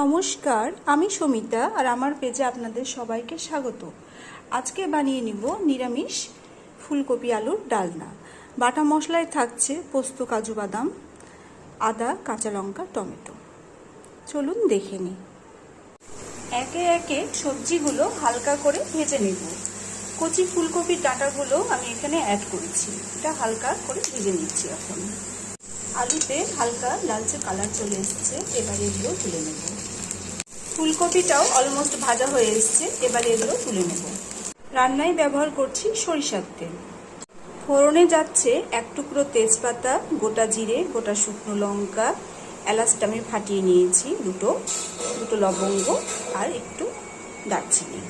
নমস্কার, আমি সমিতা আর আমার পেজে আপনাদের সবাইকে স্বাগত। আজকে বানিয়ে নিব নিরামিষ ফুলকপি আলুর ডালনা। বাটা মশলায় থাকছে পোস্ত, কাজু বাদাম, আদা, কাঁচা লঙ্কা, টমেটো। চলুন দেখে নিই। একে একে সবজিগুলো হালকা করে ভেজে নেব। কচি ফুলকপির ডাঁটাগুলো আমি এখানে অ্যাড করেছি, এটা হালকা করে ভেজে নিচ্ছি। এখন আলুতে হালকা লালচে কালার চলে এসেছে, এবারে এগুলো তুলে নেব। ফুলকপিটাও অলমোস্ট ভাজা হয়ে এসেছে, এবারে এগুলো তুলে নেব। রান্নায় ব্যবহার করছি সরিষার তেল। ফোড়নে যাচ্ছে এক টুকরো তেজপাতা, গোটা জিরে, গোটা শুকনো লঙ্কা, এলাচটা আমি ফাটিয়ে নিয়েছি, দুটো লবঙ্গ আর একটু দারচিনি।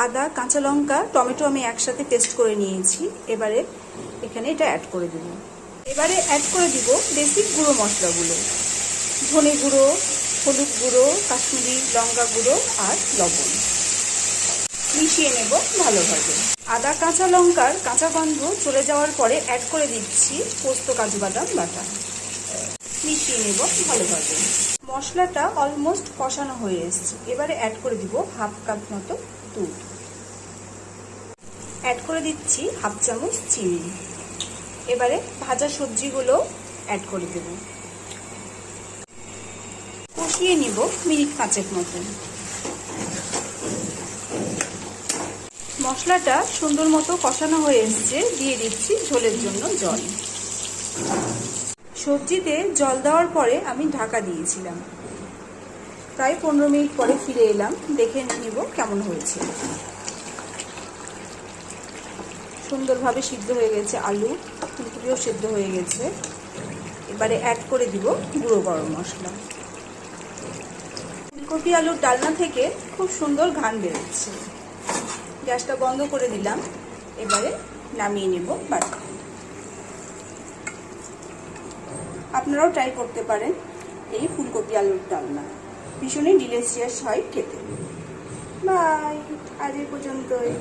আদা, কাঁচা লঙ্কা, টমেটো আমি একসাথে পেস্ট করে নিয়েছি। এবারে এখানে এটা অ্যাড করে দেব। এবারে অ্যাড করে দিব বেসিক গুঁড়ো মশলাগুলো: ধনে গুঁড়ো, হলুদ গুঁড়ো, কাশ্মীরি লঙ্কা গুঁড়ো আর লবণ। মিশিয়ে নেব ভালোভাবে। আদা কাঁচা লঙ্কার কাঁচা গন্ধ চলে যাওয়ার পরে অ্যাড করে দিচ্ছি পোস্ত, কাজু বাদাম বাটা। মিশিয়ে নেব ভালোভাবে। মশলাটা অলমোস্ট কষানো হয়ে এসেছে, এবারে অ্যাড করে দিব হাফ কাপ মতো দুধ। অ্যাড করে দিচ্ছি হাফ চামচ চিনি। এবারে ভাজা সবজিগুলো অ্যাড করে দেব। কষিয়ে নিব মিনিট 5 মতো। মশলাটা সুন্দর মতো কষানো হয়ে এসেছে, দিয়ে দিচ্ছি ঝোলের জন্য জল। সবজিতে জল দেওয়ার পরে আমি ঢাকা দিয়েছিলাম, প্রায় 15 মিনিট পরে ফিরে এলাম, দেখে নিব কেমন হয়েছে। সুন্দরভাবে সিদ্ধ হয়ে গেছে, আলু ফুলকপিও সিদ্ধ হয়ে গেছে। এবারে অ্যাড করে দিব গুঁড়ো গরম মশলা। ফুলকপি আলুর ডালনা থেকে খুব সুন্দর ঘ্রাণ বেরোচ্ছে। গ্যাসটা বন্ধ করে দিলাম, এবারে নামিয়ে নেব বাড়ি। আপনারাও ট্রাই করতে পারেন এই ফুলকপি আলুর ডালনা, ভীষণই ডিলিশিয়াস হয় খেতে। বাই, আজ এই পর্যন্তই।